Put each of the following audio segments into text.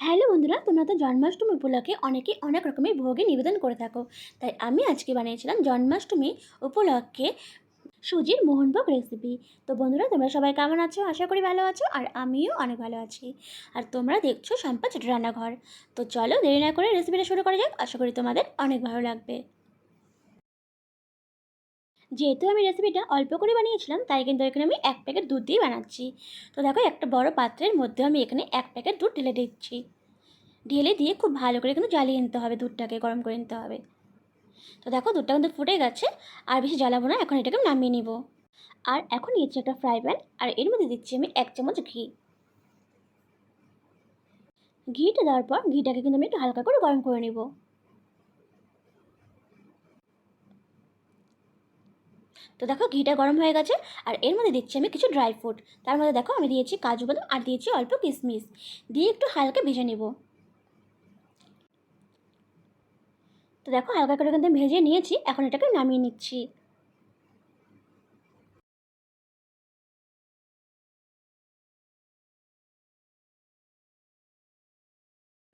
Hello বন্ধুরা, তোমরা তো জন্মাষ্টমী উপলক্ষে অনেকেই অনেক রকমের ভোগে নিবেদন করে থাকো। তাই আমি আজকে বানিয়েছিলাম জন্মাষ্টমী উপলক্ষে সুজির মোহনভোগ রেসিপি। তো বন্ধুরা, তোমরা সবাই কেমন আছো? আশা করি ভালো আছো, আর আমিও অনেক ভালো আছি। আর তোমরা দেখছো শম্পা ছোট রান্নাঘর। তো চলো দেরি না করে রেসিপিটা শুরু করা যাক। আশা করি তোমাদের অনেক ভালো লাগবে। যেহেতু আমি রেসিপিটা অল্প করে বানিয়েছিলাম, তাই কিন্তু এখানে আমি 1 প্যাকেট দুধ দিয়ে বানাচ্ছি। তো দেখো, একটা বড় পাত্রের মধ্যে আমি এখানে 1 প্যাকেট দুধ ঢেলে দিচ্ছি। ঢেলে দিয়ে খুব ভালো করে কিন্তু জ্বালিয়ে নিতে হবে, দুধটাকে গরম করে নিতে হবে। তো দেখো, দুধটা কিন্তু ফুটে গেছে। আর বেশি জ্বালাবো না, এখন এটাকে নামিয়ে নিব। আর এখন নিয়েছি একটা ফ্রাই প্যান, আর এর মধ্যে দিচ্ছি আমি 1 চামচ ঘি। ঘিটা দেওয়ার পর ঘিটাকে কিন্তু আমি একটু হালকা করে গরম করে নিব। তো দেখো, ঘিটা গরম হয়ে গেছে। আর এর মধ্যে দিচ্ছি আমি কিছু ড্রাই ফ্রুট। তার মধ্যে দেখো, আমি দিয়েছি কাজু বাদাম আর দিয়েছি অল্প কিশমিশ। দিয়ে একটু হালকা ভেজে নেব। তো দেখো, হালকা করে কিন্তু ভেজে নিয়েছি, এখন এটাকে নামিয়ে নিচ্ছি।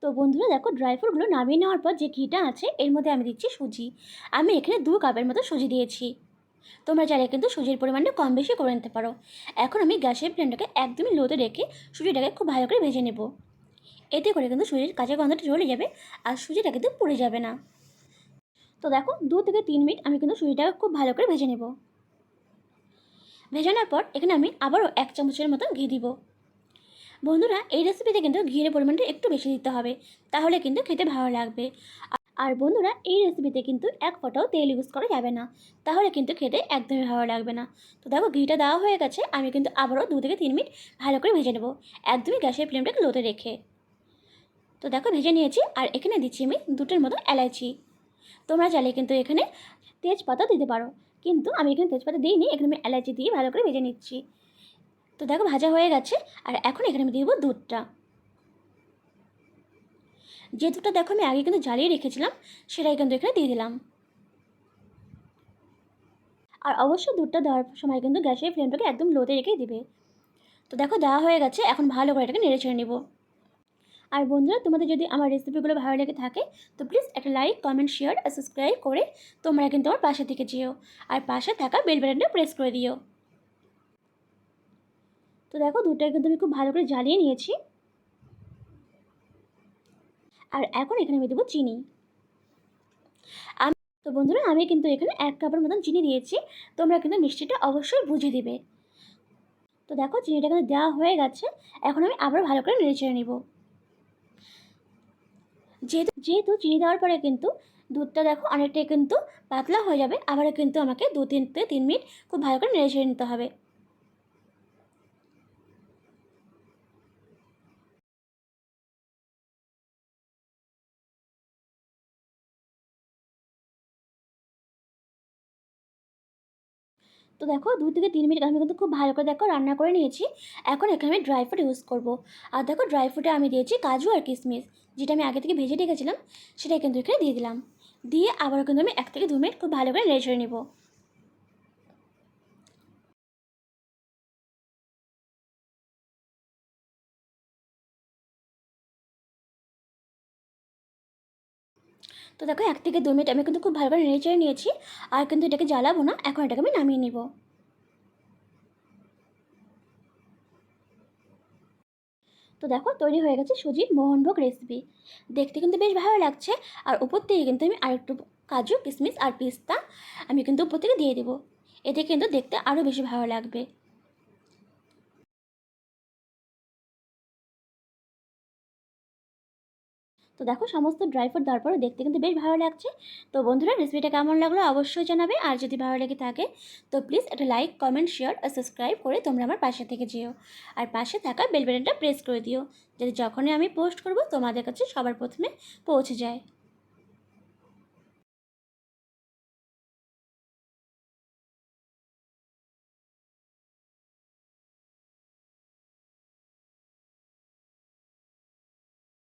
তো বন্ধুরা দেখো, ড্রাই ফ্রুটগুলো নামিয়ে নেওয়ার পর যে ঘিটা আছে এর মধ্যে আমি দিচ্ছি সুজি। আমি এখানে 2 কাপের মতো সুজি দিয়েছি। তোমরা চাইলে কিন্তু সুজির পরিমাণটা কম বেশি করে নিতে পারো। এখন আমি গ্যাসের ফ্লেমটাকে একদমই লোতে রেখে সুজিটাকে খুব ভালো করে ভেজে নেব। এতে করে কিন্তু সুজির কাঁচা গন্ধটা চলে যাবে, আর সুজিটা কিন্তু পুড়ে যাবে না। তো দেখো, 2 থেকে 3 মিনিট আমি কিন্তু সুজিটাকে খুব ভালো করে ভেজে নেব। ভেজানোর পর এখানে আমি আবারও 1 চামচের মতো ঘি দিব। বন্ধুরা, এই রেসিপিতে কিন্তু ঘিয়ের পরিমাণটা একটু বেশি দিতে হবে, তাহলে কিন্তু খেতে ভালো লাগবে। আর বন্ধুরা, এই রেসিপিতে কিন্তু 1 ফোঁটাও তেল ইউজ করা যাবে না, তাহলে কিন্তু খেতে একদমই ভালো লাগবে না। তো দেখো, ঘিটা দেওয়া হয়ে গেছে। আমি কিন্তু আবারও 2 থেকে 3 মিনিট ভালো করে ভেজে নেব, একদমই গ্যাসের ফ্লেমটাকে লোতে রেখে। তো দেখো, ভেজে নিয়েছি। আর এখানে দিচ্ছি আমি 2টের মতো এলাচি। তোমরা চাইলে কিন্তু এখানে তেজপাতা দিতে পারো, কিন্তু আমি এখানে তেজপাতা দিইনি, এখানে আমি এলাচি দিয়ে ভালো করে ভেজে নিচ্ছি। তো দেখো, ভাজা হয়ে গেছে। আর এখন এখানে আমি দিয়ে দেবো দুধটা। যে দুধটা দেখো আমি আগে কিন্তু জ্বালিয়ে রেখেছিলাম, সেটাই কিন্তু এখানে দিয়ে দিলাম। আর অবশ্যই দুধটা দেওয়ার সময় কিন্তু গ্যাসের ফ্লেমটাকে একদম লোতে রেখেই দিবে। তো দেখো, দেওয়া হয়ে গেছে। এখন ভালো করে এটাকে নেড়ে ছেড়ে নেব। আর বন্ধুরা, তোমাদের যদি আমার রেসিপিগুলো ভালো লেগে থাকে, তো প্লিজ একটা লাইক, কমেন্ট, শেয়ার আর সাবস্ক্রাইব করে তোমরা কিন্তু আমার পাশে থেকে যেও। আর পাশে থাকা বেল বাটনটা প্রেস করে দিও। তো দেখো, দুধটা কিন্তু আমি খুব ভালো করে জ্বালিয়ে নিয়েছি। আর এখন এখানে আমি দেবো চিনি। আমি তো বন্ধুরা, আমি কিন্তু এখানে 1 কাপের মতন চিনি দিয়েছি। তোমরা কিন্তু মিষ্টিটা অবশ্যই বুঝে দিবে। তো দেখো, চিনিটা কিন্তু দেওয়া হয়ে গেছে। এখন আমি আবার ভালো করে নেড়ে ছেড়ে নেব। যেহেতু যেহেতু চিনি দেওয়ার পরে কিন্তু দুধটা দেখো অনেকটাই কিন্তু পাতলা হয়ে যাবে, আবারও কিন্তু আমাকে 2 থেকে 3 মিনিট খুব ভালো করে নেড়ে ছেড়ে নিতে হবে। তো দেখো, 2 থেকে 3 মিনিট আমি কিন্তু খুব ভালো করে দেখো রান্না করে নিয়েছি। এখন এখানে আমি ড্রাই ফ্রুট ইউজ করবো। আর দেখো, ড্রাই ফ্রুটে আমি দিয়েছি কাজু আর কিশমিশ, যেটা আমি আগে থেকে ভেজে রেখেছিলাম, সেটাই কিন্তু এখানে দিয়ে দিলাম। দিয়ে আবারও কিন্তু আমি 1 থেকে 2 মিনিট খুব ভালো করে নেড়ে ছেড়ে নেব। তো দেখো, 1 থেকে 2 মিনিট আমি কিন্তু খুব ভালো করে নেড়ে চেড়ে নিয়েছি। আর কিন্তু এটাকে জ্বালাবো না, এখন এটাকে আমি নামিয়ে নিব। তো দেখো, তৈরি হয়ে গেছে সুজির মোহনভোগ রেসিপি। দেখতে কিন্তু বেশ ভালো লাগছে। আর উপর থেকে কিন্তু আমি আরেকটু কাজু, কিশমিশ আর পিস্তা আমি কিন্তু উপর থেকে দিয়ে দেবো। এতে কিন্তু দেখতে আরও বেশি ভালো লাগবে। তো দেখো, সমস্ত ড্রাই ফ্রুট দেওয়ার পরে দেখতে কিন্তু বেশ ভালো লাগছে। তো বন্ধুরা, রেসিপিটা কেমন লাগলো অবশ্যই জানাবে। আর যদি ভালো লেগে থাকে, তো প্লিজ একটা লাইক, কমেন্ট, শেয়ার আর সাবস্ক্রাইব করে তোমরা আমার পাশে থেকে যেও। আর পাশে থাকা বেল বাটনটা প্রেস করে দিও, যাতে যখনই আমি পোস্ট করব তোমাদের কাছে সবার প্রথমে পৌঁছে যায়।